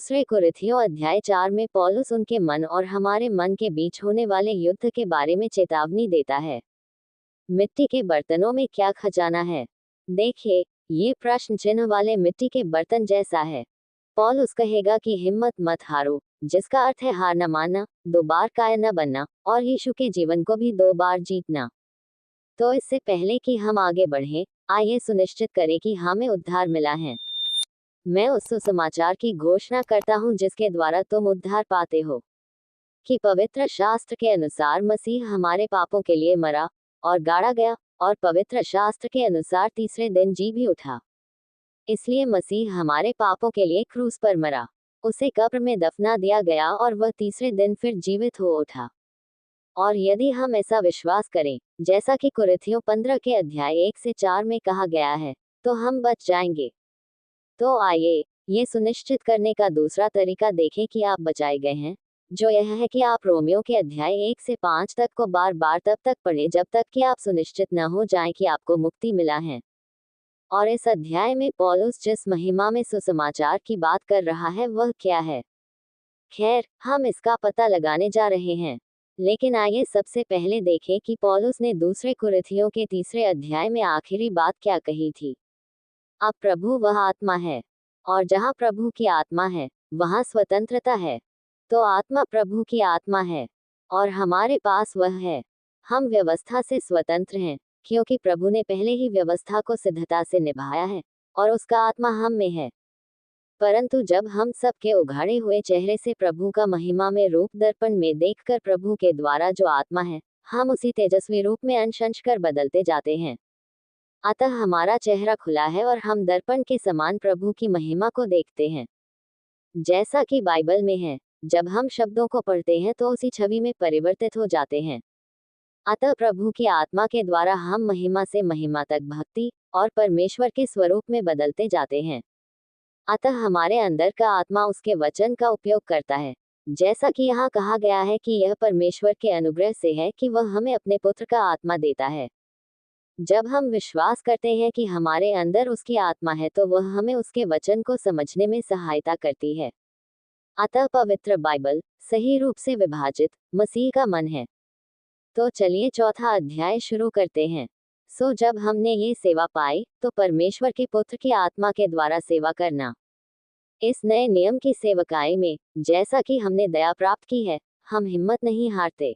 दूसरे कुरिन्थियों अध्याय 4 में पौलुस उनके मन और हमारे मन के बीच होने वाले युद्ध के बारे में चेतावनी देता है। मिट्टी के बर्तनों में क्या खजाना है? देखिए, ये प्रश्न चिन्ह वाले मिट्टी के बर्तन जैसा है। पौलुस कहेगा कि हिम्मत मत हारो, जिसका अर्थ है हार न मानना, 2 बार कायर न बनना और यीशु के जीवन को भी 2 बार जीतना। तो इससे पहले कि हम आगे बढ़ें, आइए सुनिश्चित करें कि हमें उद्धार मिला है। मैं उस सुसमाचार की घोषणा करता हूँ जिसके द्वारा तुम उद्धार पाते हो, कि पवित्र शास्त्र के अनुसार मसीह हमारे पापों के लिए मरा और गाड़ा गया, और पवित्र शास्त्र के अनुसार तीसरे दिन जी भी उठा। इसलिए मसीह हमारे पापों के लिए क्रूस पर मरा, उसे कब्र में दफना दिया गया और वह तीसरे दिन फिर जीवित हो उठा। और यदि हम ऐसा विश्वास करें, जैसा कि कुरिन्थियों 15 के अध्याय 1 से 4 में कहा गया है, तो हम बच जाएंगे। तो आइए, ये सुनिश्चित करने का दूसरा तरीका देखें कि आप बचाए गए हैं, जो यह है कि आप रोमियो के अध्याय 1 से 5 तक को बार बार तब तक पढ़ें जब तक कि आप सुनिश्चित न हो जाएं कि आपको मुक्ति मिला है। और इस अध्याय में पौलुस जिस महिमा में सुसमाचार की बात कर रहा है वह क्या है? खैर, हम इसका पता लगाने जा रहे हैं। लेकिन आइए सबसे पहले देखें कि पौलुस ने दूसरे कुरिन्थियों के 3 अध्याय में आखिरी बात क्या कही थी। अब प्रभु वह आत्मा है, और जहाँ प्रभु की आत्मा है, वहाँ स्वतंत्रता है। तो आत्मा प्रभु की आत्मा है, और हमारे पास वह है। हम व्यवस्था से स्वतंत्र हैं, क्योंकि प्रभु ने पहले ही व्यवस्था को सिद्धता से निभाया है, और उसका आत्मा हम में है। परंतु जब हम सबके उघाड़े हुए चेहरे से प्रभु का महिमा में रूप दर्पण में देखकर प्रभु के द्वारा जो आत्मा है, हम उसी तेजस्वी रूप में अंश अंश कर बदलते जाते हैं। अतः हमारा चेहरा खुला है और हम दर्पण के समान प्रभु की महिमा को देखते हैं। जैसा कि बाइबल में है, जब हम शब्दों को पढ़ते हैं तो उसी छवि में परिवर्तित हो जाते हैं। अतः प्रभु की आत्मा के द्वारा हम महिमा से महिमा तक भक्ति और परमेश्वर के स्वरूप में बदलते जाते हैं। अतः हमारे अंदर का आत्मा उसके वचन का उपयोग करता है, जैसा कि यहाँ कहा गया है कि यह परमेश्वर के अनुग्रह से है कि वह हमें अपने पुत्र का आत्मा देता है। जब हम विश्वास करते हैं कि हमारे अंदर उसकी आत्मा है तो वह हमें उसके वचन को समझने में सहायता करती है। अतः पवित्र बाइबल सही रूप से विभाजित मसीह का मन है। तो चलिए चौथा अध्याय शुरू करते हैं। सो जब हमने ये सेवा पाई, तो परमेश्वर के पुत्र की आत्मा के द्वारा सेवा करना। इस नए नियम की सेवकाई में, जैसा कि हमने दया प्राप्त की है, हम हिम्मत नहीं हारते।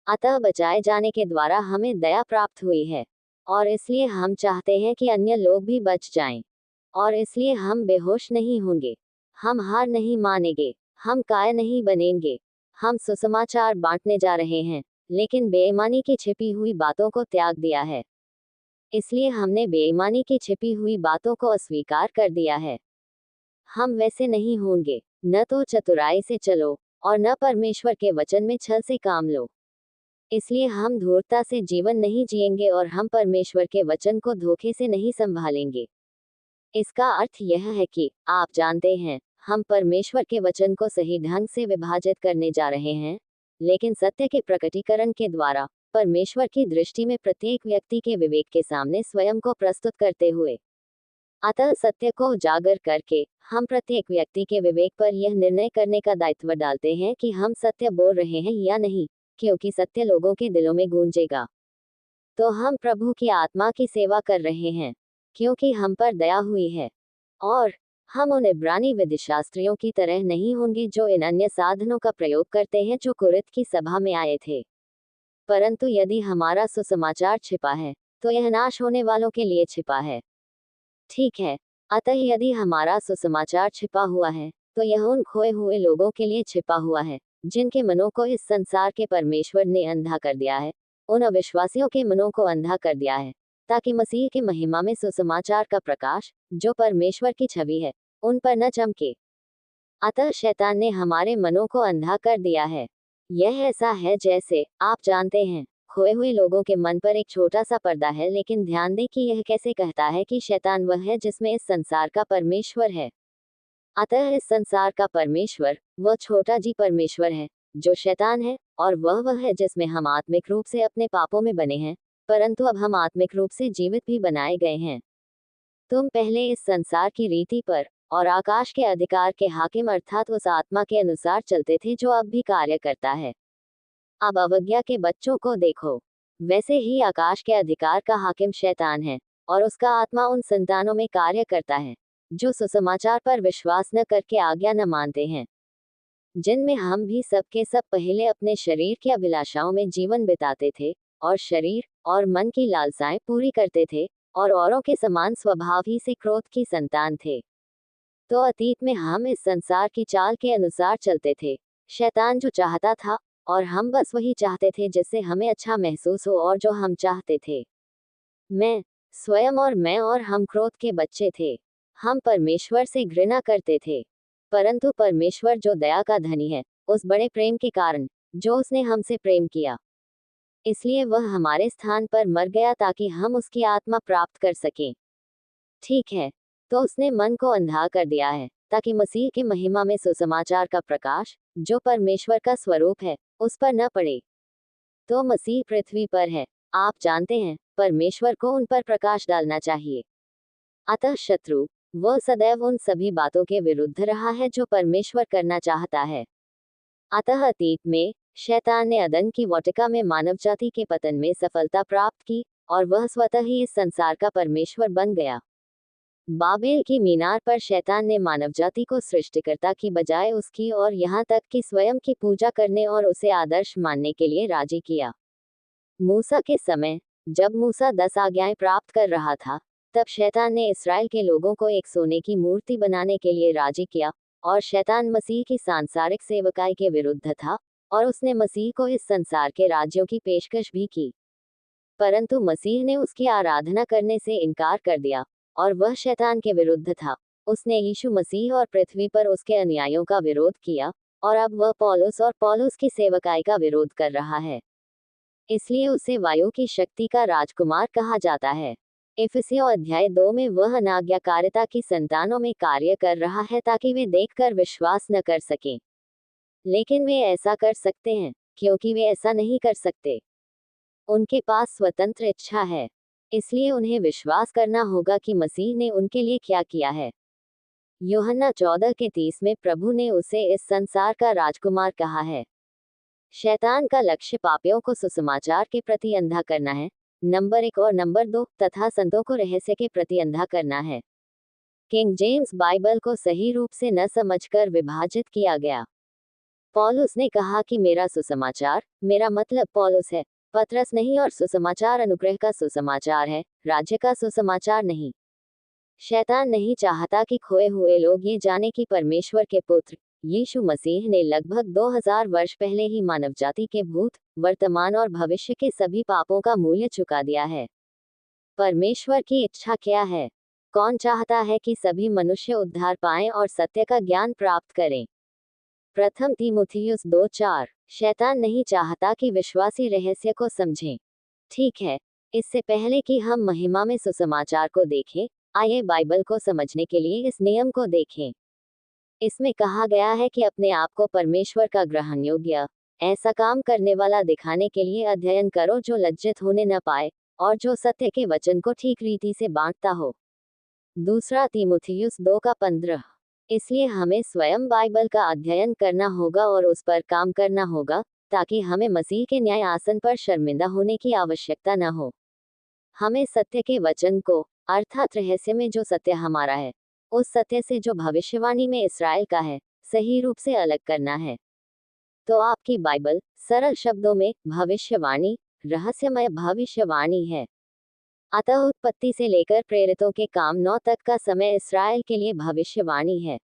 अतः बचाए जाने के द्वारा हमें दया प्राप्त हुई है, और इसलिए हम चाहते हैं कि अन्य लोग भी बच जाएं। और इसलिए हम बेहोश नहीं होंगे, हम हार नहीं मानेंगे, हम कायर नहीं बनेंगे। हम सुसमाचार बांटने जा रहे हैं, लेकिन बेईमानी की छिपी हुई बातों को त्याग दिया है। इसलिए हमने बेईमानी की छिपी हुई बातों को अस्वीकार कर दिया है। हम वैसे नहीं होंगे, न तो चतुराई से चलो और न परमेश्वर के वचन में छल से काम लो। इसलिए हम धूर्तता से जीवन नहीं जिएंगे और हम परमेश्वर के वचन को धोखे से नहीं संभालेंगे। इसका अर्थ यह है कि आप जानते हैं, हम परमेश्वर के वचन को सही ढंग से विभाजित करने जा रहे हैं, लेकिन सत्य के प्रकटीकरण के द्वारा परमेश्वर की दृष्टि में प्रत्येक व्यक्ति के विवेक के सामने स्वयं को प्रस्तुत करते हुए। अतः सत्य को उजागर करके हम प्रत्येक व्यक्ति के विवेक पर यह निर्णय करने का दायित्व डालते हैं कि हम सत्य बोल रहे हैं या नहीं, क्योंकि सत्य लोगों के दिलों में गूंजेगा। तो हम प्रभु की आत्मा की सेवा कर रहे हैं, क्योंकि हम पर दया हुई है। और हम उन इब्रानी विधिशास्त्रियों की तरह नहीं होंगे जो इन अन्य साधनों का प्रयोग करते हैं जो कुरिन्थ की सभा में आए थे। परंतु यदि हमारा सुसमाचार छिपा है, तो यह नाश होने वालों के लिए छिपा है। ठीक है, अतः यदि हमारा सुसमाचार छिपा हुआ है, तो यह उन खोए हुए लोगों के लिए छिपा हुआ है, जिनके मनों को इस संसार के परमेश्वर ने अंधा कर दिया है, उन अविश्वासियों के मनों को अंधा कर दिया है, ताकि मसीह के महिमा में सुसमाचार का प्रकाश, जो परमेश्वर की छवि है, उन पर न चमके। अतः शैतान ने हमारे मनों को अंधा कर दिया है। यह ऐसा है जैसे, आप जानते हैं, खोए हुए लोगों के मन पर एक छोटा सा पर्दा है, लेकिन ध्यान दें कि यह कैसे कहता है कि शैतान वह है जिसमें इस संसार का परमेश्वर है। अतः इस संसार का परमेश्वर वह छोटा जी परमेश्वर है, जो शैतान है, और वह है जिसमें हम आत्मिक रूप से अपने पापों में बने हैं, परंतु अब हम आत्मिक रूप से जीवित भी बनाए गए हैं। तुम पहले इस संसार की रीति पर और आकाश के अधिकार के हाकिम अर्थात उस आत्मा के अनुसार चलते थे जो अब भी कार्य करता है। अब अवज्ञा के बच्चों को देखो। वैसे ही आकाश के अधिकार का हाकिम शैतान है, और उसका आत्मा उन संतानों में कार्य करता है जो सुसमाचार पर विश्वास न करके आज्ञा न मानते हैं, जिनमें हम भी सब के सब पहले अपने शरीर की अभिलाषाओं में जीवन बिताते थे और शरीर और मन की लालसाएं पूरी करते थे, और औरों के समान स्वभाव ही से क्रोध की संतान थे। तो अतीत में हम इस संसार की चाल के अनुसार चलते थे। शैतान जो चाहता था, और हम बस वही चाहते थे जिससे हमें अच्छा महसूस हो और जो हम चाहते थे। मैं स्वयं और हम क्रोध के बच्चे थे। हम परमेश्वर से घृणा करते थे, परंतु परमेश्वर जो दया का धनी है, उस बड़े प्रेम के कारण जो उसने हमसे प्रेम किया, इसलिए वह हमारे स्थान पर मर गया ताकि हम उसकी आत्मा प्राप्त कर सकें। ठीक है, तो उसने मन को अंधा कर दिया है ताकि मसीह की महिमा में सुसमाचार का प्रकाश, जो परमेश्वर का स्वरूप है, उस पर न पड़े। तो मसीह पृथ्वी पर है, आप जानते हैं, परमेश्वर को उन पर प्रकाश डालना चाहिए। अतः शत्रु, वह सदैव उन सभी बातों के विरुद्ध रहा है जो परमेश्वर करना चाहता है। अतः अतीत में शैतान ने अदन की वाटिका में मानव जाति के पतन में सफलता प्राप्त की, और वह स्वतः ही इस संसार का परमेश्वर बन गया। बाबेल की मीनार पर शैतान ने मानव जाति को सृष्टिकर्ता की बजाय उसकी और यहाँ तक कि स्वयं की पूजा करने और उसे आदर्श मानने के लिए राजी किया। मूसा के समय, जब मूसा 10 आज्ञाएं प्राप्त कर रहा था, तब शैतान ने इस्राएल के लोगों को एक सोने की मूर्ति बनाने के लिए राजी किया, और शैतान मसीह की सांसारिक सेवकाई के विरुद्ध था, और उसने मसीह को इस संसार के राज्यों की पेशकश भी की। परंतु मसीह ने उसकी आराधना करने से इनकार कर दिया, और वह शैतान के विरुद्ध था। उसने यीशु मसीह और पृथ्वी पर उसके अनुयायियों का विरोध किया, और अब वह पौलुस और पौलुस की सेवकाई का विरोध कर रहा है। इसलिए उसे वायु की शक्ति का राजकुमार कहा जाता है। इफिसियों अध्याय 2 में वह अनाज्ञाकारिता की संतानों में कार्य कर रहा है ताकि वे देखकर विश्वास न कर सकें। लेकिन वे ऐसा कर सकते हैं, क्योंकि वे ऐसा नहीं कर सकते। उनके पास स्वतंत्र इच्छा है, इसलिए उन्हें विश्वास करना होगा कि मसीह ने उनके लिए क्या किया है। यूहन्ना 14:30 में प्रभु ने उसे इस संसार का राजकुमार कहा है। शैतान का लक्ष्य पापियों को सुसमाचार के प्रति अंधा करना है, नंबर 1, और नंबर 2, तथा संतों को रहस्य के प्रति अंधा करना है। किंग जेम्स बाइबल को सही रूप से न समझकर विभाजित किया गया। पौलुस ने कहा कि मेरा सुसमाचार, मेरा मतलब पौलुस है, पतरस नहीं, और सुसमाचार अनुग्रह का सुसमाचार है, राज्य का सुसमाचार नहीं। शैतान नहीं चाहता कि खोए हुए लोग ये जाने कि परमेश्वर के पुत्र यीशु मसीह ने लगभग 2000 वर्ष पहले ही मानव जाति के भूत, वर्तमान और भविष्य के सभी पापों का मूल्य चुका दिया है। परमेश्वर की इच्छा क्या है? कौन चाहता है कि सभी मनुष्य उद्धार पाएं और सत्य का ज्ञान प्राप्त करें? प्रथम तीमुथियुस 2:4। शैतान नहीं चाहता कि विश्वासी रहस्य को समझें। ठीक है, इससे पहले कि हम महिमा में सुसमाचार को देखें, आइए बाइबल को समझने के लिए इस नियम को देखें। इसमें कहा गया है कि अपने आप को परमेश्वर का ग्रहण योग्य, ऐसा काम करने वाला दिखाने के लिए अध्ययन करो जो लज्जित होने न पाए, और जो सत्य के वचन को ठीक रीति से बांटता हो। दूसरा तीमुथियुस 2:15। इसलिए हमें स्वयं बाइबल का अध्ययन करना होगा और उस पर काम करना होगा, ताकि हमें मसीह के न्याय आसन पर शर्मिंदा होने की आवश्यकता न हो। हमें सत्य के वचन को, अर्थात रहस्य में जो सत्य हमारा है, उस सत्य से जो भविष्यवाणी में इस्राएल का है, सही रूप से अलग करना है। तो आपकी बाइबल, सरल शब्दों में, भविष्यवाणी, रहस्यमय भविष्यवाणी है। अतः उत्पत्ति से लेकर प्रेरितों के काम 9 तक का समय इस्राएल के लिए भविष्यवाणी है।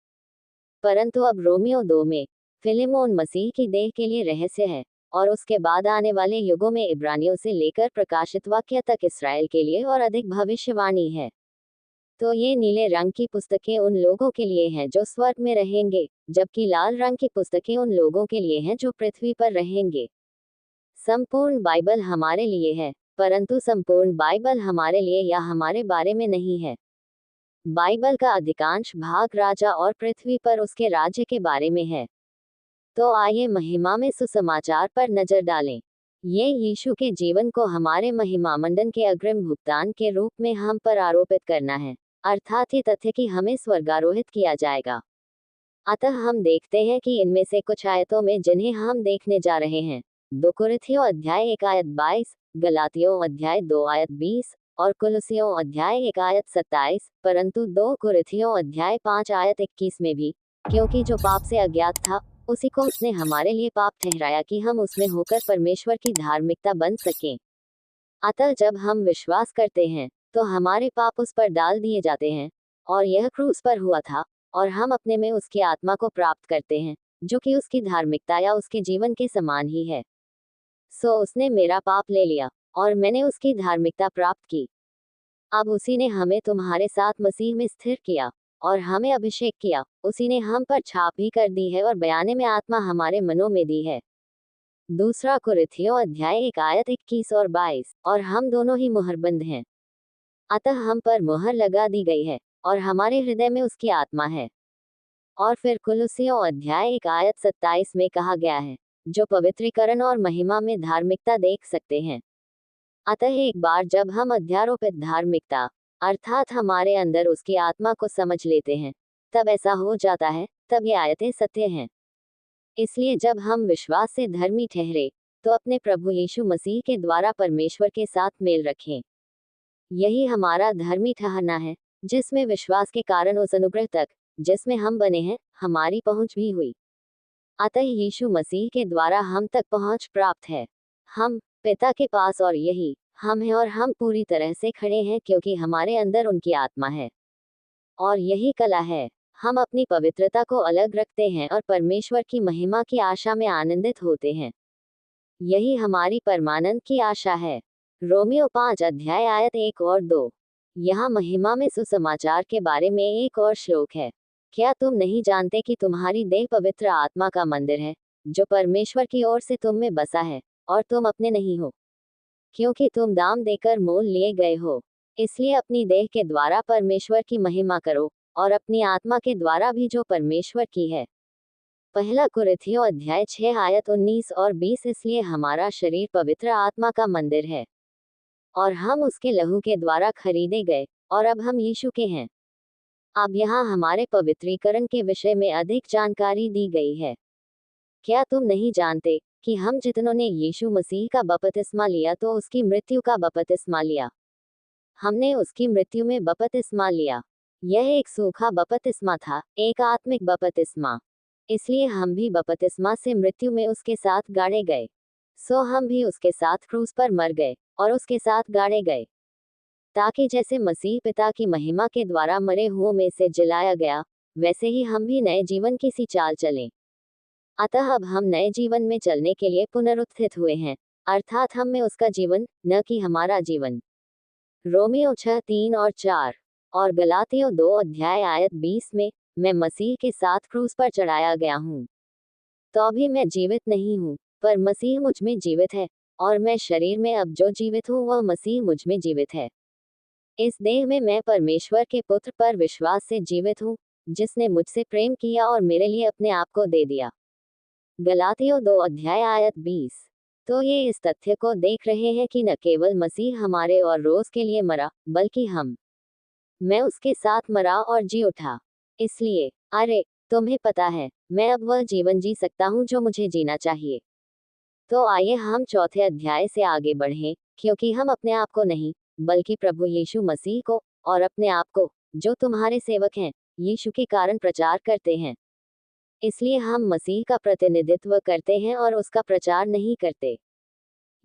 परंतु अब रोमियो 2 में फिलेमोन मसीह की देह के लिए रहस्य है, और उसके बाद आने वाले युगों में इब्रानियों से लेकर प्रकाशित वाक्य तक इस्राएल के लिए और अधिक भविष्यवाणी है। तो ये नीले रंग की पुस्तकें उन लोगों के लिए हैं जो स्वर्ग में रहेंगे, जबकि लाल रंग की पुस्तकें उन लोगों के लिए हैं जो पृथ्वी पर रहेंगे। संपूर्ण बाइबल हमारे लिए है, परंतु संपूर्ण बाइबल हमारे लिए या हमारे बारे में नहीं है। बाइबल का अधिकांश भाग राजा और पृथ्वी पर उसके राज्य के बारे में है। तो आइए महिमा में सुसमाचार पर नजर डालें। ये यीशु के जीवन को हमारे महिमामंडन के अग्रिम भुगतान के रूप में हम पर आरोपित करना है। अर्थात ये तथ्य कि हमें स्वर्गारोहित किया जाएगा। अतः हम देखते हैं कि इनमें से कुछ आयतों में जिन्हें हम देखने जा रहे हैं, 2 कुरिन्थियों अध्याय 1 आयत 22, गलातियों अध्याय 2 आयत 20 और कुलुसियों अध्याय 1 आयत 27, परंतु 2 कुरिन्थियों अध्याय 5 आयत 21 में भी, क्योंकि जो पाप से अज्ञात था, उसी को उसने हमारे लिए पाप ठहराया कि हम उसमें होकर परमेश्वर की धार्मिकता बन सकें। अतः जब हम विश्वास करते हैं, तो हमारे पाप उस पर डाल दिए जाते हैं, और यह क्रूस पर हुआ था, और हम अपने में उसकी आत्मा को प्राप्त करते हैं, जो कि उसकी धार्मिकता या उसके जीवन के समान ही है। सो उसने मेरा पाप ले लिया, और मैंने उसकी धार्मिकता प्राप्त की। अब उसी ने हमें तुम्हारे साथ मसीह में स्थिर किया, और हमें अभिषेक किया, उसी ने हम पर छाप भी कर दी है और बयाने में आत्मा हमारे मनों में दी है। 2 कुरिन्थियों अध्याय 1 आयत 21 और 22, और हम दोनों ही मुहरबंद हैं। अतः हम पर मुहर लगा दी गई है, और हमारे हृदय में उसकी आत्मा है। और फिर कुलुसियों अध्याय 1 आयत 27 में कहा गया है, जो पवित्रीकरण और महिमा में धार्मिकता देख सकते हैं। अतः एक बार जब हम अध्यारोपित धार्मिकता, अर्थात हमारे अंदर उसकी आत्मा को समझ लेते हैं, तब ऐसा हो जाता है, तब ये आयतें सत्य हैं। इसलिए जब हम विश्वास से धर्मी ठहरे, तो अपने प्रभु यीशु मसीह के द्वारा परमेश्वर के साथ मेल रखें। यही हमारा धर्मी ठहरना है, जिसमें विश्वास के कारण उस अनुग्रह तक, जिसमें हम बने हैं, हमारी पहुंच भी हुई। अतः यीशु मसीह के द्वारा हम तक पहुंच प्राप्त है। हम पिता के पास, और यही हम हैं, और हम पूरी तरह से खड़े हैं क्योंकि हमारे अंदर उनकी आत्मा है। और यही कला है, हम अपनी पवित्रता को अलग रखते हैं और परमेश्वर की महिमा की आशा में आनंदित होते हैं। यही हमारी परमानंद की आशा है। रोमियो 5 अध्याय आयत 1 और 2। यहाँ महिमा में सुसमाचार के बारे में एक और श्लोक है। क्या तुम नहीं जानते कि तुम्हारी देह पवित्र आत्मा का मंदिर है, जो परमेश्वर की ओर से तुम में बसा है, और तुम अपने नहीं हो, क्योंकि तुम दाम देकर मोल लिए गए हो। इसलिए अपनी देह के द्वारा परमेश्वर की महिमा करो, और अपनी आत्मा के द्वारा भी जो परमेश्वर की है। 1 कुरिन्थियों अध्याय 6 आयत 19 और 20। इसलिए हमारा शरीर पवित्र आत्मा का मंदिर है, और हम उसके लहू के द्वारा खरीदे गए, और अब हम यीशु के हैं। अब यहाँ हमारे पवित्रीकरण के विषय में अधिक जानकारी दी गई है। क्या तुम नहीं जानते कि हम जितनों ने यीशु मसीह का बपतिस्मा लिया तो उसकी मृत्यु का बपतिस्मा लिया? हमने उसकी मृत्यु में बपतिस्मा लिया। यह एक सूखा बपतिस्मा था, एक आत्मिक बपतिस्मा। इसलिए हम भी बपतिस्मा से मृत्यु में उसके साथ गाड़े गए। सो हम भी उसके साथ क्रूस पर मर गए, और उसके साथ गाड़े गए, ताकि जैसे मसीह पिता की महिमा के द्वारा मरे हुओं में से जिलाया गया, वैसे ही हम भी नए जीवन की सी चाल चलें। अतः अब हम नए जीवन में चलने के लिए पुनरुत्थित हुए हैं, अर्थात हम में उसका जीवन, न कि हमारा जीवन। रोमियो 6 3 और 4 और गलातियों 2 अध्याय आयत 20 में, मैं मसीह के साथ क्रूस पर चढ़ाया गया हूँ। तो भी मैं जीवित नहीं हूँ, पर मसीह मुझ में जीवित है, और मैं शरीर में अब जो जीवित हूँ वह मसीह मुझ में जीवित है। इस देह में मैं परमेश्वर के पुत्र पर विश्वास से जीवित हूँ, जिसने मुझसे प्रेम किया और मेरे लिए अपने आप को दे दिया। गलातियों 2 अध्याय आयत 20। तो ये इस तथ्य को देख रहे हैं कि न केवल मसीह हमारे और रोज के लिए मरा, बल्कि मैं उसके साथ मरा और जी उठा। इसलिए, अरे, तुम्हें पता है, मैं अब वह जीवन जी सकता हूँ जो मुझे जीना चाहिए। तो आइए हम चौथे अध्याय से आगे बढ़ें, क्योंकि हम अपने आप को नहीं, बल्कि प्रभु यीशु मसीह को, और अपने आप को, जो तुम्हारे सेवक हैं, यीशु के कारण प्रचार करते हैं। इसलिए हम मसीह का प्रतिनिधित्व करते हैं और उसका प्रचार नहीं करते।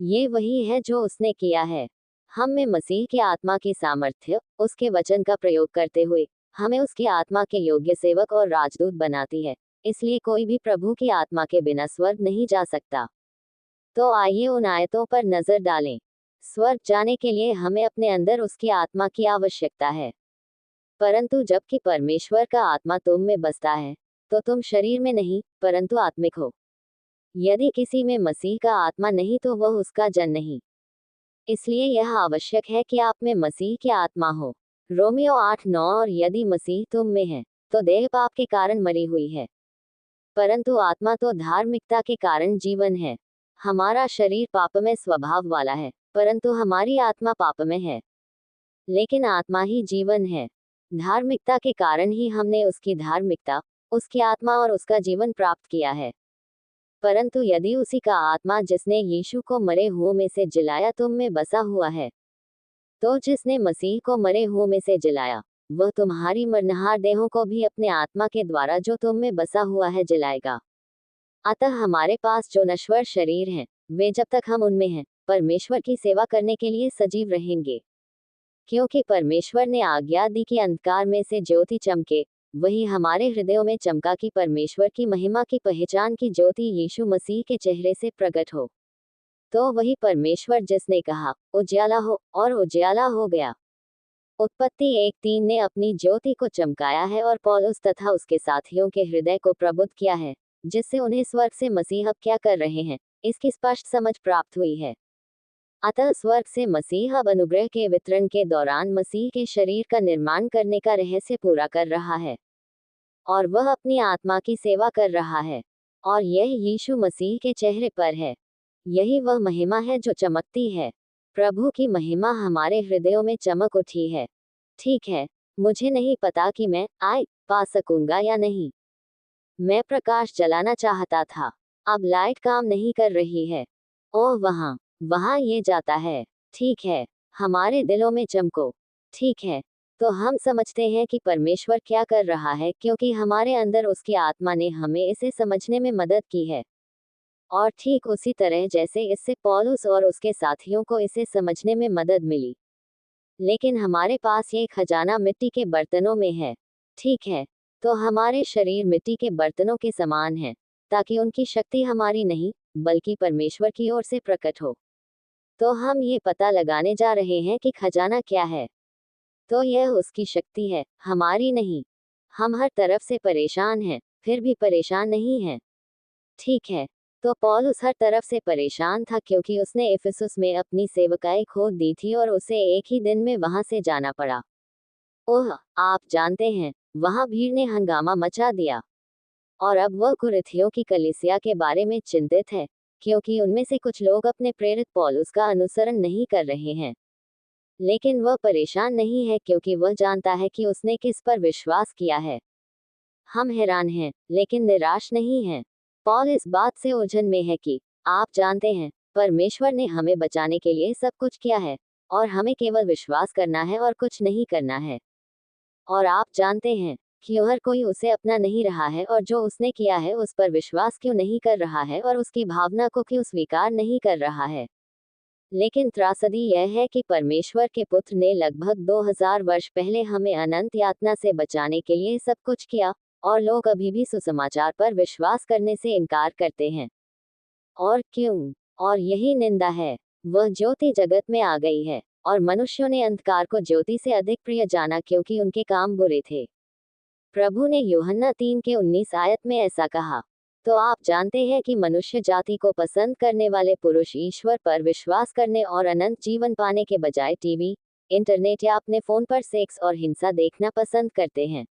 ये वही है जो उसने किया है। हम में मसीह की आत्मा की सामर्थ्य, उसके वचन का प्रयोग करते हुए, हमें उसकी आत्मा के योग्य सेवक और राजदूत बनाती है। इसलिए कोई भी प्रभु की आत्मा के बिना स्वर्ग नहीं जा सकता। तो आइए उन आयतों पर नजर डालें। स्वर्ग जाने के लिए हमें अपने अंदर उसकी आत्मा की आवश्यकता है। परंतु जबकि परमेश्वर का आत्मा तुम में बसता है, तो तुम शरीर में नहीं, परंतु आत्मिक हो। यदि किसी में मसीह का आत्मा नहीं तो वह उसका जन नहीं। इसलिए यह आवश्यक है कि आप में मसीह की आत्मा हो। रोमियो 8:9। और यदि मसीह तुम में है, तो देह पाप के कारण मरी हुई है, परंतु आत्मा तो धार्मिकता के कारण जीवन है। हमारा शरीर पापमय स्वभाव वाला है, परंतु हमारी आत्मा पापमय है। लेकिन आत्मा ही जीवन है। धार्मिकता के कारण ही हमने उसकी धार्मिकता, उसकी आत्मा और उसका जीवन प्राप्त किया है। परंतु यदि उसी का आत्मा जिसने यीशु को मरे हुओं में से जिलाया तुम में बसा हुआ है, तो जिसने मसीह को मरे हुओं में से जिलाया, वह तुम्हारी मरनहार देहों को भी अपने आत्मा के द्वारा जो तुम में बसा हुआ है जिलाएगा। अतः हमारे पास जो नश्वर शरीर हैं, वे जब तक हम उनमें हैं, परमेश्वर की सेवा करने के लिए सजीव रहेंगे। क्योंकि परमेश्वर ने आज्ञा दी कि अंधकार में से ज्योति चमके, वही हमारे हृदयों में चमका कि परमेश्वर की महिमा की पहचान की ज्योति यीशु मसीह के चेहरे से प्रकट हो। तो वही परमेश्वर जिसने कहा उजियाला हो, और उजियाला हो गया। उत्पत्ति 1:3 ने अपनी ज्योति को चमकाया है और पौलुस तथा उसके साथियों के हृदय को प्रबुद्ध किया है, जिससे उन्हें स्वर्ग से मसीह अब क्या कर रहे हैं, इसकी स्पष्ट समझ प्राप्त हुई है। अतः स्वर्ग से मसीह अब अनुग्रह के वितरण के दौरान मसीह के शरीर का निर्माण करने का रहस्य पूरा कर रहा है, और वह अपनी आत्मा की सेवा कर रहा है, और यह यीशु मसीह के चेहरे पर है। यही वह महिमा है जो चमकती है। प्रभु की महिमा हमारे हृदयों में चमक उठी है। ठीक है, मुझे नहीं पता कि मैं पा सकूंगा या नहीं। मैं प्रकाश जलाना चाहता था, अब लाइट काम नहीं कर रही है। ओह वहाँ ये जाता है। ठीक है, हमारे दिलों में चमको। ठीक है, तो हम समझते हैं कि परमेश्वर क्या कर रहा है, क्योंकि हमारे अंदर उसकी आत्मा ने हमें इसे समझने में मदद की है। और ठीक उसी तरह जैसे इससे पौलुस और उसके साथियों को इसे समझने में मदद मिली। लेकिन हमारे पास ये खजाना मिट्टी के बर्तनों में है। ठीक है, तो हमारे शरीर मिट्टी के बर्तनों के समान हैं, ताकि उनकी शक्ति हमारी नहीं, बल्कि परमेश्वर की ओर से प्रकट हो। तो हम ये पता लगाने जा रहे हैं कि खजाना क्या है। तो यह उसकी शक्ति है, हमारी नहीं। हम हर तरफ से परेशान हैं, फिर भी परेशान नहीं हैं। ठीक है, तो पौलुस हर तरफ से परेशान था क्योंकि उसने इफिसुस में अपनी सेवकाई खो दी थी और उसे एक ही दिन में वहां से जाना पड़ा। ओह, आप जानते हैं, वहां भीड़ ने हंगामा मचा दिया। और अब वह कुरिन्थियों की कलीसिया के बारे में चिंतित है, क्योंकि उनमें से कुछ लोग अपने प्रेरित पौलुस का अनुसरण नहीं कर रहे हैं। लेकिन वह परेशान नहीं है क्योंकि वह जानता है कि उसने किस पर विश्वास किया है। हम हैरान हैं, लेकिन निराश नहीं हैं। पौल इस बात से उलझन में है कि आप जानते हैं, परमेश्वर ने हमें बचाने के लिए सब कुछ किया है, और हमें केवल विश्वास करना है और कुछ नहीं करना है। और आप जानते हैं कि हर कोई उसे अपना नहीं रहा है, और जो उसने किया है उस पर विश्वास क्यों नहीं कर रहा है और उसकी भावना को क्यों स्वीकार नहीं कर रहा है। लेकिन त्रासदी यह है कि परमेश्वर के पुत्र ने लगभग 2000 वर्ष पहले हमें अनंत यातना से बचाने के लिए सब कुछ किया, और लोग अभी भी सुसमाचार पर विश्वास करने से इनकार करते हैं। और क्यों? और यही निंदा है। वह ज्योति जगत में आ गई है, और मनुष्यों ने अंधकार को ज्योति से अधिक प्रिय जाना क्योंकि उनके काम बुरे थे। प्रभु ने यूहन्ना 3:19 में ऐसा कहा। तो आप जानते हैं कि मनुष्य जाति को पसंद करने वाले पुरुष ईश्वर पर विश्वास करने और अनंत जीवन पाने के बजाय टीवी, इंटरनेट या अपने फोन पर सेक्स और हिंसा देखना पसंद करते हैं।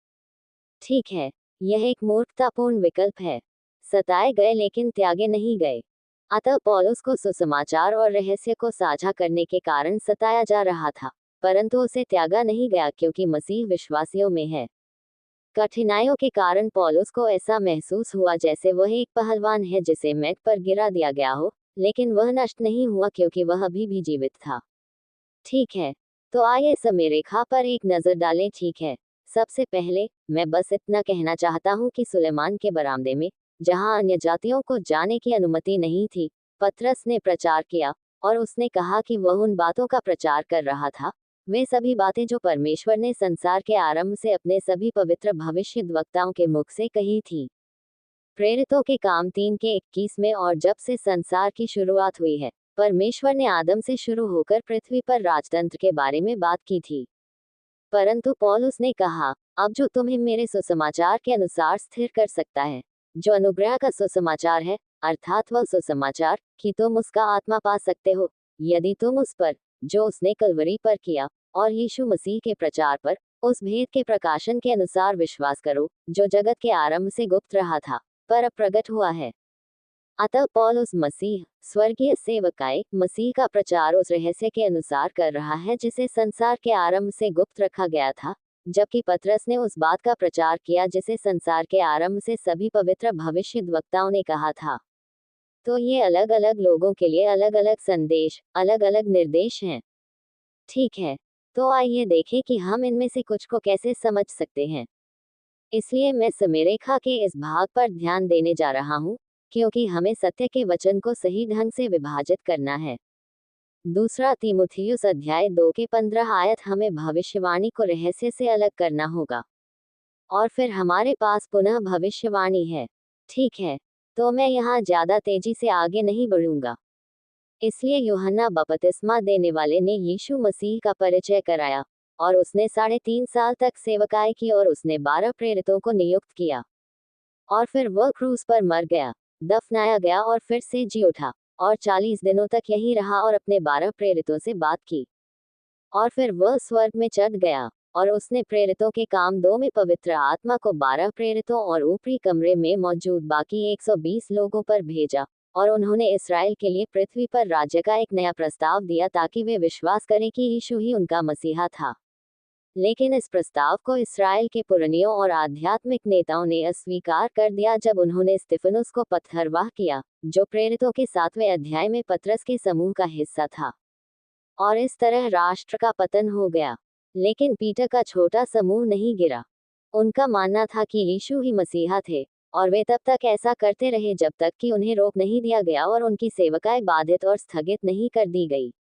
ठीक है, यह एक मूर्खतापूर्ण विकल्प है। सताए गए लेकिन त्यागे नहीं गए। अतः पौलुस को सुसमाचार और रहस्य को साझा करने के कारण सताया जा रहा था, परंतु उसे त्यागा नहीं गया क्योंकि मसीह विश्वासियों में है। कठिनाइयों के कारण पौलुस को ऐसा महसूस हुआ जैसे वह एक पहलवान है जिसे मैट पर गिरा दिया गया हो, लेकिन वह नष्ट नहीं हुआ क्योंकि वह अभी भी जीवित था। ठीक है, तो आइए समय रेखा पर एक नजर डालें। ठीक है, सबसे पहले मैं बस इतना कहना चाहता हूँ कि सुलेमान के बरामदे में, जहाँ अन्य जातियों को जाने की अनुमति नहीं थी, पतरस ने प्रचार किया, और उसने कहा कि वह उन बातों का प्रचार कर रहा था, वे सभी बातें जो परमेश्वर ने संसार के आरंभ से अपने सभी पवित्र भविष्यद्वक्ताओं के मुख से कही थी। प्रेरितों के काम 3:21 में, और जब से संसार की शुरुआत हुई है, परमेश्वर ने आदम से शुरू होकर पृथ्वी पर राजतंत्र के बारे में बात की थी। परंतु पौलुस ने कहा, अब जो तुम्हें मेरे सुसमाचार के अनुसार स्थिर कर सकता है, जो अनुग्रह का सुसमाचार है, अर्थात वह सुसमाचार कि तुम उसका आत्मा पा सकते हो, यदि तुम उस पर, जो उसने कलवरी पर किया, और यीशु मसीह के प्रचार पर, उस भेद के प्रकाशन के अनुसार विश्वास करो, जो जगत के आरंभ से गुप्त रहा था, पर अब प्रकट हुआ है। अतः पौलुस मसीह, स्वर्गीय सेवकाई, मसीह का प्रचार उस रहस्य के अनुसार कर रहा है जिसे संसार के आरंभ से गुप्त रखा गया था, जबकि पतरस ने उस बात का प्रचार किया जिसे संसार के आरंभ से सभी पवित्र भविष्यद्वक्ताओं ने कहा था। तो ये अलग अलग लोगों के लिए अलग अलग संदेश, अलग अलग निर्देश हैं। ठीक है, तो आइए देखें कि हम इनमें से कुछ को कैसे समझ सकते हैं। इसलिए मैं समरेखा के इस भाग पर ध्यान देने जा रहा हूँ, क्योंकि हमें सत्य के वचन को सही ढंग से विभाजित करना है। दूसरा तीमुथियुस अध्याय 2 के 15 आयत हमें भविष्यवाणी को रहस्य से अलग करना होगा। और फिर हमारे पास पुनः भविष्यवाणी है। ठीक है, तो मैं यहाँ ज्यादा तेजी से आगे नहीं बढ़ूंगा। इसलिए यूहन्ना बपतिस्मा देने वाले ने यीशु मसीह का परिचय कराया, और उसने 3.5 साल तक सेवकाई की और उसने 12 प्रेरितों को नियुक्त किया। और फिर वह क्रूस पर मर गया, दफनाया गया और फिर से जी उठा, और 40 दिनों तक यहीं रहा और अपने 12 प्रेरितों से बात की। और फिर वह स्वर्ग में चढ़ गया, और उसने प्रेरितों के काम 2 में पवित्र आत्मा को 12 प्रेरितों और ऊपरी कमरे में मौजूद बाकी 120 लोगों पर भेजा, और उन्होंने इसराइल के लिए पृथ्वी पर राज्य का एक नया प्रस्ताव दिया ताकि वे विश्वास करें कि यीशु ही उनका मसीहा था। लेकिन इस प्रस्ताव को इसराइल के पुरनियों और आध्यात्मिक नेताओं ने अस्वीकार कर दिया जब उन्होंने स्तिफनुस को पत्थरवाह किया, जो प्रेरितों के 7वें अध्याय में पतरस के समूह का हिस्सा था। और इस तरह राष्ट्र का पतन हो गया। लेकिन पीटर का छोटा समूह नहीं गिरा। उनका मानना था कि यीशु ही मसीहा थे, और वे तब तक ऐसा करते रहे जब तक कि उन्हें रोक नहीं दिया गया और उनकी सेवकाई बाधित और स्थगित नहीं कर दी गई।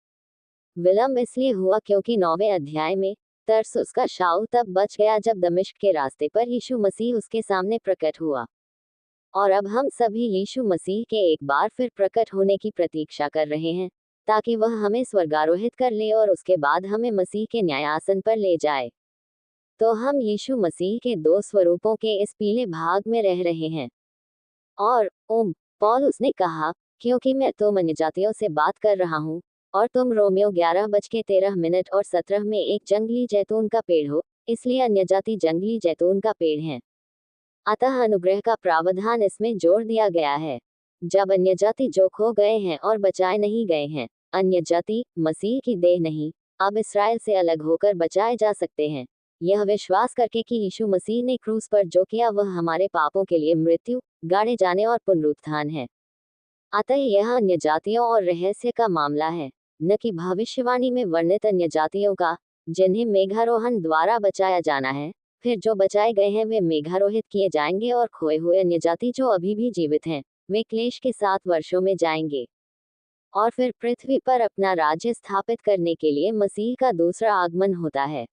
विलंब इसलिए हुआ क्योंकि 9वें अध्याय में तरसुस का शाऊल तब बच गया जब दमिश्क के रास्ते पर यीशु मसीह उसके सामने प्रकट हुआ। और अब हम सभी यीशु मसीह के एक बार फिर प्रकट होने की प्रतीक्षा कर रहे हैं, ताकि वह हमें स्वर्गारोहित कर ले और उसके बाद हमें मसीह के न्यायासन पर ले जाए। तो हम यीशु मसीह के 2 स्वरूपों के इस पीले भाग में रह रहे हैं। और पौलुस ने कहा, क्योंकि मैं तुम अन्यजातियों से बात कर रहा हूँ, और तुम रोमियो 11:13 और 17 में एक जंगली जैतून का पेड़ हो, इसलिए अन्यजाति जंगली जैतून का पेड़ है। अतः अनुग्रह का प्रावधान इसमें जोड़ दिया गया है। जब अन्यजाति जो खो गए हैं और बचाए नहीं गए हैं, अन्यजाति मसीह की देह नहीं, अब इसराइल से अलग होकर बचाए जा सकते हैं, यह विश्वास करके कि यीशु मसीह ने क्रूस पर जो किया वह हमारे पापों के लिए मृत्यु, गाड़े जाने और पुनरुत्थान है। अतः यह अन्यजातियों और रहस्य का मामला है, न कि भविष्यवाणी में वर्णित अन्यजातियों का, जिन्हें मेघारोहण द्वारा बचाया जाना है। फिर जो बचाए गए हैं वे मेघारोहित किए जाएंगे और खोए हुए अन्यजाति जो अभी भी जीवित हैं, वे क्लेश के 7 वर्षों में जाएंगे। और फिर पृथ्वी पर अपना राज्य स्थापित करने के लिए मसीह का दूसरा आगमन होता है।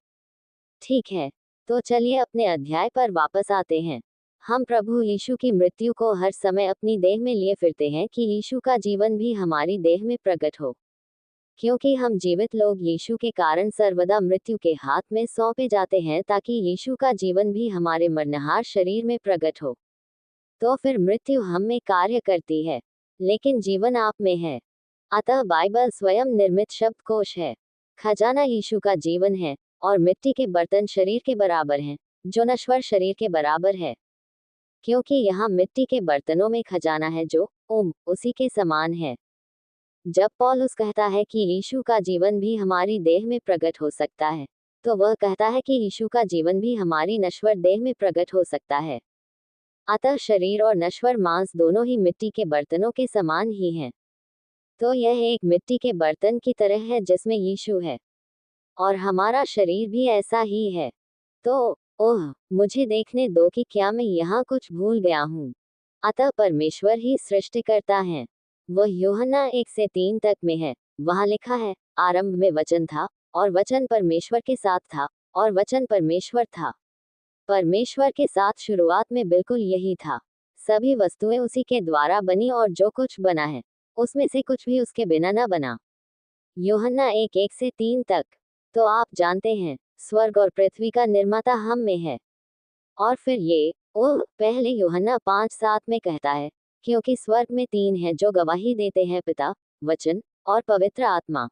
ठीक है, तो चलिए अपने अध्याय पर वापस आते हैं। हम प्रभु यीशु की मृत्यु को हर समय अपनी देह में लिए फिरते हैं कि यीशु का जीवन भी हमारी देह में प्रकट हो, क्योंकि हम जीवित लोग यीशु के कारण सर्वदा मृत्यु के हाथ में सौंपे जाते हैं ताकि यीशु का जीवन भी हमारे मरनहार शरीर में प्रकट हो। तो फिर मृत्यु हम में कार्य करती है, लेकिन जीवन आप में है। अतः बाइबल स्वयं निर्मित शब्दकोश है। खजाना यीशु का जीवन है, और मिट्टी के बर्तन शरीर के बराबर हैं, जो नश्वर शरीर के बराबर है। क्योंकि यहाँ मिट्टी के बर्तनों में खजाना है जो उसी के समान है। जब पौलुस कहता है कि यीशु का जीवन भी हमारी देह में प्रकट हो सकता है, तो वह कहता है कि यीशु का जीवन भी हमारी नश्वर देह में प्रकट हो सकता है। अतः शरीर और नश्वर मांस दोनों ही मिट्टी के बर्तनों के समान ही हैं। तो यह एक मिट्टी के बर्तन की तरह है जिसमें यीशु है, और हमारा शरीर भी ऐसा ही है। तो मुझे देखने दो कि क्या मैं यहाँ कुछ भूल गया हूँ। अतः परमेश्वर ही सृष्टिकर्ता है। वह यूहन्ना 1 से 3 तक में है। वहाँ लिखा है, आरंभ में वचन था, और वचन परमेश्वर के साथ था, और वचन परमेश्वर था। परमेश्वर के साथ शुरुआत में बिल्कुल यही था। सभी वस्तुएं उसी के द्वारा बनी और जो कुछ बना है, उसमें से कुछ भी उसके बिना न बना। यूहन्ना 1:1 से 3 तक। तो आप जानते हैं, स्वर्ग और पृथ्वी का निर्माता हम में है। और फिर ये पहले यूहन्ना 5:7 में कहता है, क्योंकि स्वर्ग में 3 हैं जो गवाही देते हैं, पिता, वचन और पवित्र आत्मा,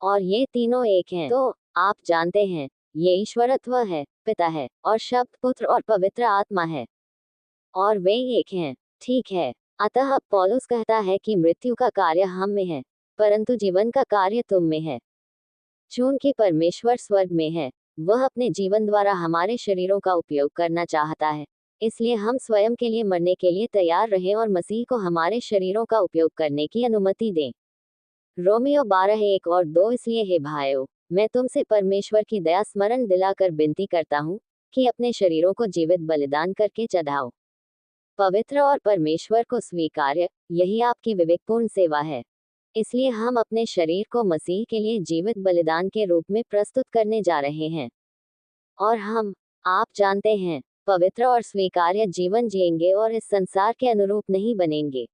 और ये तीनों एक हैं। तो आप जानते हैं, ये ईश्वरत्व है, पिता है, और शब्द पुत्र और पवित्र आत्मा है, और वे एक हैं। ठीक है, अतः पौलुस कहता है कि मृत्यु का कार्य हम में है, परंतु जीवन का कार्य तुम में है। चूंकि परमेश्वर स्वर्ग में है, वह अपने जीवन द्वारा हमारे शरीरों का उपयोग करना चाहता है। इसलिए हम स्वयं के लिए मरने के लिए तैयार रहें और मसीह को हमारे शरीरों का उपयोग करने की अनुमति दें। रोमियो 12:1 और 2। इसलिए हे भाइयों, मैं तुमसे परमेश्वर की दया स्मरण दिलाकर विनती करता हूँ कि अपने शरीरों को जीवित बलिदान करके चढ़ाओ, पवित्र और परमेश्वर को स्वीकार्य, यही आपकी विवेकपूर्ण सेवा है। इसलिए हम अपने शरीर को मसीह के लिए जीवित बलिदान के रूप में प्रस्तुत करने जा रहे हैं और हम, आप जानते हैं, पवित्र और स्वीकार्य जीवन जिएंगे और इस संसार के अनुरूप नहीं बनेंगे।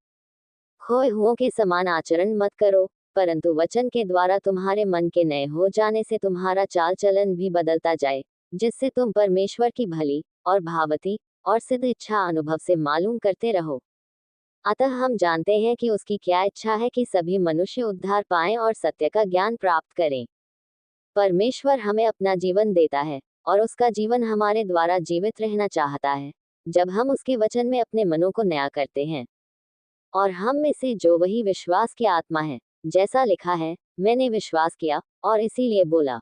खोए हुओं के समान आचरण मत करो, परंतु वचन के द्वारा तुम्हारे मन के नए हो जाने से तुम्हारा चाल चलन भी बदलता जाए, जिससे तुम परमेश्वर की भली और भावती और सिद्ध इच्छा अनुभव से मालूम करते रहो। अतः हम जानते हैं कि उसकी क्या इच्छा है कि सभी मनुष्य उद्धार पाएं और सत्य का ज्ञान प्राप्त करें। परमेश्वर हमें अपना जीवन देता है और उसका जीवन हमारे द्वारा जीवित रहना चाहता है, जब हम उसके वचन में अपने मनों को नया करते हैं। और हम में से जो वही विश्वास की आत्मा है, जैसा लिखा है, मैंने विश्वास किया और इसीलिए बोला।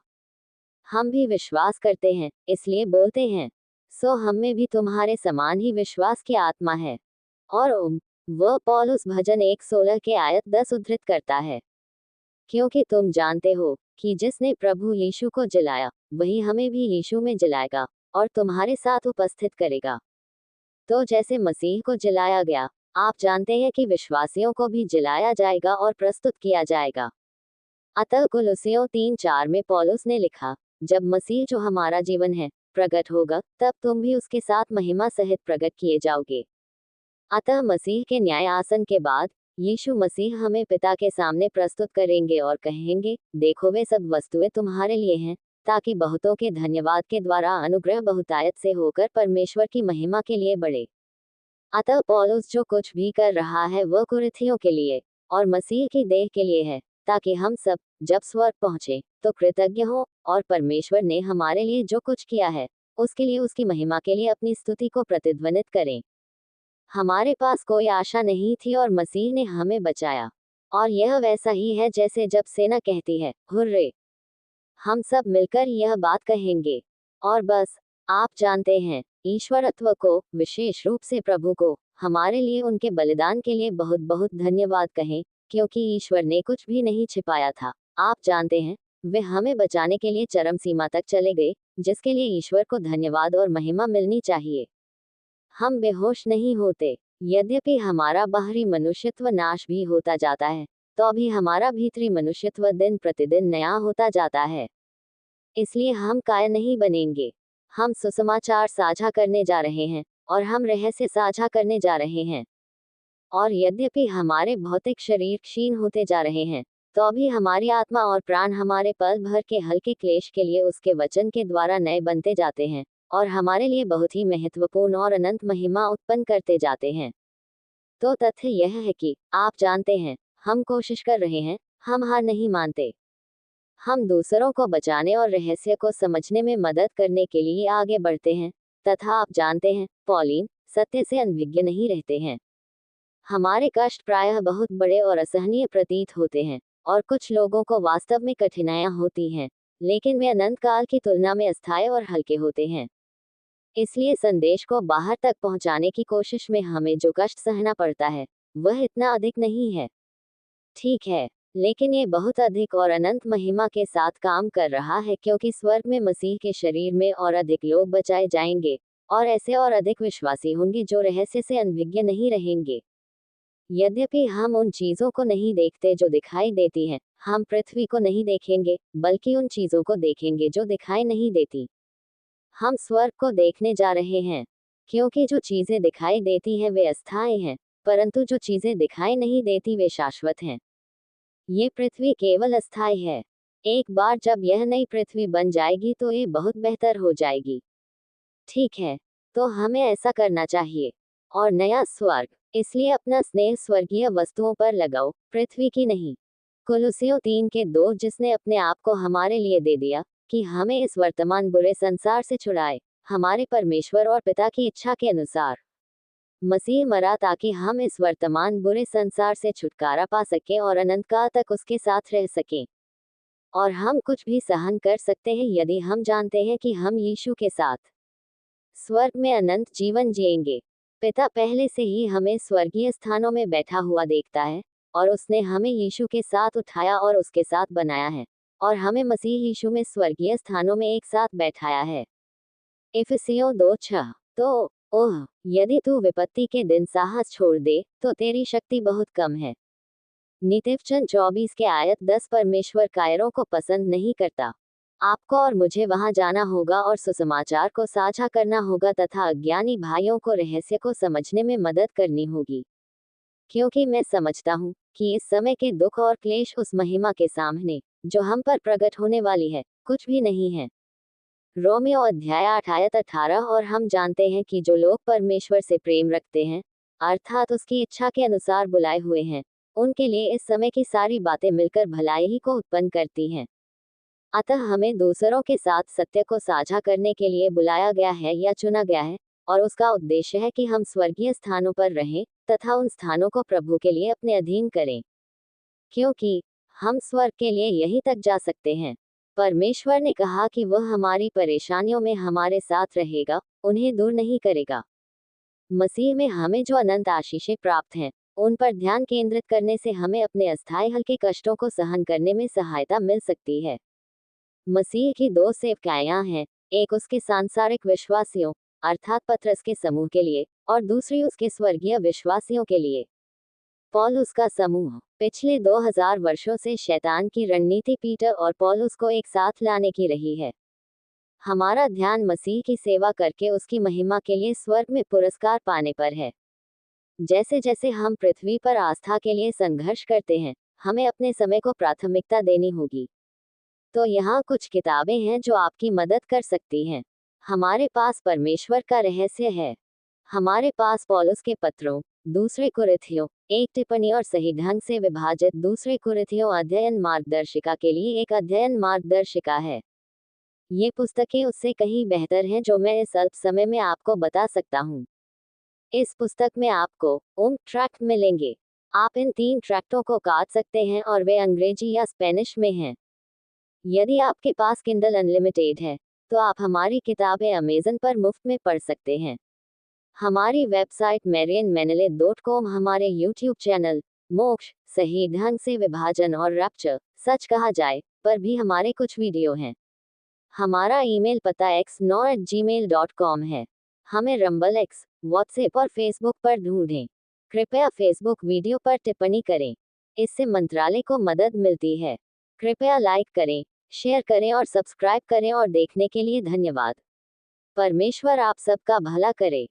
हम भी विश्वास करते हैं, इसलिए बोलते हैं। सो हम में भी तुम्हारे समान ही विश्वास की आत्मा है। और वह पौलुस भजन 1:16 उद्धृत करता है, क्योंकि तुम जानते हो कि जिसने प्रभु यीशु को जिलाया, वही हमें भी यीशु में जिलाएगा और तुम्हारे साथ उपस्थित करेगा। तो जैसे मसीह को जिलाया गया, आप जानते हैं कि विश्वासियों को भी जिलाया जाएगा और प्रस्तुत किया जाएगा। अतः कुलुस्सियों 3:4 में पौलुस ने लिखा, जब मसीह जो हमारा जीवन है प्रकट होगा, तब तुम भी उसके साथ महिमा सहित प्रकट किए जाओगे। अतः मसीह के न्याय आसन के बाद यीशु मसीह हमें पिता के सामने प्रस्तुत करेंगे और कहेंगे, देखो वे सब वस्तुएं तुम्हारे लिए हैं, ताकि बहुतों के धन्यवाद के द्वारा अनुग्रह बहुतायत से होकर परमेश्वर की महिमा के लिए बढ़े। अतः पौलुस जो कुछ भी कर रहा है वह कुरिन्थियों के लिए और मसीह की देह के लिए है, ताकि हम सब जब स्वर्ग पहुंचे तो कृतज्ञ हों और परमेश्वर ने हमारे लिए जो कुछ किया है उसके लिए उसकी महिमा के लिए अपनी स्तुति को प्रतिध्वनित करें। हमारे पास कोई आशा नहीं थी और मसीह ने हमें बचाया। और यह वैसा ही है जैसे जब सेना कहती है, हुर्रे। हम सब मिलकर यह बात कहेंगे। और बस, आप जानते हैं, ईश्वरत्व को, विशेष रूप से प्रभु को, हमारे लिए उनके बलिदान के लिए बहुत बहुत धन्यवाद कहें, क्योंकि ईश्वर ने कुछ भी नहीं छिपाया था। आप जानते हैं, वे हमें बचाने के लिए चरम सीमा तक चले गए, जिसके लिए ईश्वर को धन्यवाद और महिमा मिलनी चाहिए। हम बेहोश नहीं होते। यद्यपि हमारा बाहरी मनुष्यत्व नाश भी होता जाता है, तो भी हमारा भीतरी मनुष्यत्व दिन प्रतिदिन नया होता जाता है। इसलिए हम काय नहीं बनेंगे। हम सुसमाचार साझा करने जा रहे हैं और हम रहस्य साझा करने जा रहे हैं। और यद्यपि हमारे भौतिक शरीर क्षीण होते जा रहे हैं, तो भी हमारी आत्मा और प्राण हमारे पल भर के हल्के क्लेश के लिए उसके वचन के द्वारा नए बनते जाते हैं और हमारे लिए बहुत ही महत्वपूर्ण और अनंत महिमा उत्पन्न करते जाते हैं। तो तथ्य यह है कि आप जानते हैं, हम कोशिश कर रहे हैं, हम हार नहीं मानते। हम दूसरों को बचाने और रहस्य को समझने में मदद करने के लिए आगे बढ़ते हैं, तथा आप जानते हैं, पॉलिन, सत्य से अनभिज्ञ नहीं रहते हैं। हमारे कष्ट प्रायः बहुत बड़े और असहनीय प्रतीत होते हैं और कुछ लोगों को वास्तव में कठिनाइयां होती हैं, लेकिन वे अनंत काल की तुलना में अस्थायी और हल्के होते हैं। इसलिए संदेश को बाहर तक पहुंचाने की कोशिश में हमें जो कष्ट सहना पड़ता है, वह इतना अधिक नहीं है। ठीक है, लेकिन ये बहुत अधिक और अनंत महिमा के साथ काम कर रहा है, क्योंकि स्वर्ग में मसीह के शरीर में और अधिक लोग बचाए जाएंगे और ऐसे और अधिक विश्वासी होंगे जो रहस्य से अनभिज्ञ नहीं रहेंगे। यद्यपि हम उन चीजों को नहीं देखते जो दिखाई देती हैं, हम पृथ्वी को नहीं देखेंगे, बल्कि उन चीजों को देखेंगे जो दिखाई नहीं देती। हम स्वर्ग को देखने जा रहे हैं, क्योंकि जो चीजें दिखाई देती हैं वे अस्थायी हैं, परंतु जो चीजें दिखाई नहीं देती वे शाश्वत हैं। ये पृथ्वी केवल अस्थायी है। एक बार जब यह नई पृथ्वी बन जाएगी तो ये बहुत बेहतर हो जाएगी। ठीक है, तो हमें ऐसा करना चाहिए। और नया स्वर्ग, इसलिए अपना स्नेह स्वर्गीय वस्तुओं पर लगाओ, पृथ्वी की नहीं। कुलुस्सियों 3:2, जिसने अपने आप को हमारे लिए दे दिया कि हमें इस वर्तमान बुरे संसार से छुड़ाए, हमारे परमेश्वर और पिता की इच्छा के अनुसार। मसीह मरा ताकि हम इस वर्तमान बुरे संसार से छुटकारा पा सकें और अनंत काल तक उसके साथ रह सकें। और हम कुछ भी सहन कर सकते हैं यदि हम जानते हैं कि हम यीशु के साथ स्वर्ग में अनंत जीवन जिएंगे। पिता पहले से ही हमें स्वर्गीय स्थानों में बैठा हुआ देखता है, और उसने हमें यीशु के साथ उठाया और उसके साथ बनाया है, और हमें मसीह यीशु में स्वर्गीय स्थानों में एक साथ बैठाया है। इफिसियों 2:6। तो ओह, यदि तू विपत्ति के दिन साहस छोड़ दे, तो तेरी शक्ति बहुत कम है। नीतिवचन 24 के आयत 10। परमेश्वर कायरों को पसंद नहीं करता। आपको और मुझे वहां जाना होगा और सुसमाचार को साझा करना होगा तथा अज्ञानी भाइयों को रहस्य को समझने में मदद करनी होगी, क्योंकि मैं समझता हूँ कि इस समय के दुख और क्लेश उस महिमा के सामने जो हम पर प्रकट होने वाली है कुछ भी नहीं है। रोमियो अध्याय 8 आयत 18। और हम जानते हैं कि जो लोग परमेश्वर से प्रेम रखते हैं, अर्थात उसकी इच्छा के अनुसार बुलाए हुए हैं, उनके लिए इस समय की सारी बातें मिलकर भलाई ही को उत्पन्न करती हैं। अतः हमें दूसरों के साथ सत्य को साझा करने के लिए बुलाया गया है या चुना गया है, और उसका उद्देश्य है कि हम स्वर्गीय स्थानों पर रहें तथा उन स्थानों को प्रभु के लिए अपने अधीन करें, क्योंकि हम स्वर्ग के लिए यहीं तक जा सकते हैं। परमेश्वर ने कहा कि वह हमारी परेशानियों में हमारे साथ रहेगा, उन्हें दूर नहीं करेगा। मसीह में हमें जो अनंत आशीषें प्राप्त हैं, उन पर ध्यान केंद्रित करने से हमें अपने अस्थायी हल्के कष्टों को सहन करने में सहायता मिल सकती है। मसीह की दो सेवकायां हैं, एक उसके सांसारिक विश्वासियों अर्थात पतरस के समूह के लिए, और दूसरी उसके स्वर्गीय विश्वासियों के लिए, पौलुस का समूह। पिछले 2000 वर्षों से शैतान की रणनीति पीटर और पौलुस को एक साथ लाने की रही है। हमारा ध्यान मसीह की सेवा करके उसकी महिमा के लिए स्वर्ग में पुरस्कार पाने पर है। जैसे जैसे हम पृथ्वी पर आस्था के लिए संघर्ष करते हैं, हमें अपने समय को प्राथमिकता देनी होगी। तो यहाँ कुछ किताबें हैं जो आपकी मदद कर सकती हैं। हमारे पास परमेश्वर का रहस्य है। हमारे पास पौलुस के पत्रों, दूसरे कुरिन्थियों, एक टिप्पणी और सही ढंग से विभाजित दूसरे कुरिन्थियों अध्ययन मार्गदर्शिका के लिए एक अध्ययन मार्गदर्शिका है। ये पुस्तकें उससे कहीं बेहतर हैं जो मैं इस अल्प समय में आपको बता सकता हूँ। इस पुस्तक में आपको ट्रैक्ट मिलेंगे। आप इन 3 ट्रैक्टों को काट सकते हैं और वे अंग्रेजी या स्पेनिश में हैं। यदि आपके पास किंडल अनलिमिटेड है, तो आप हमारी किताबें अमेज़न पर मुफ्त में पढ़ सकते हैं। हमारी वेबसाइट marianmenele.com, हमारे YouTube चैनल मोक्ष, सही ढंग से विभाजन और रैप्चर, सच कहा जाए, पर भी हमारे कुछ वीडियो हैं। हमारा ईमेल पता x9@gmail.com है। हमें रंबल एक्स, व्हाट्सएप और फेसबुक पर ढूंढें। कृपया फेसबुक वीडियो पर टिप्पणी करें, इससे मंत्रालय को मदद मिलती है। कृपया लाइक करें, शेयर करें और सब्सक्राइब करें, और देखने के लिए धन्यवाद। परमेश्वर आप सबका भला करे।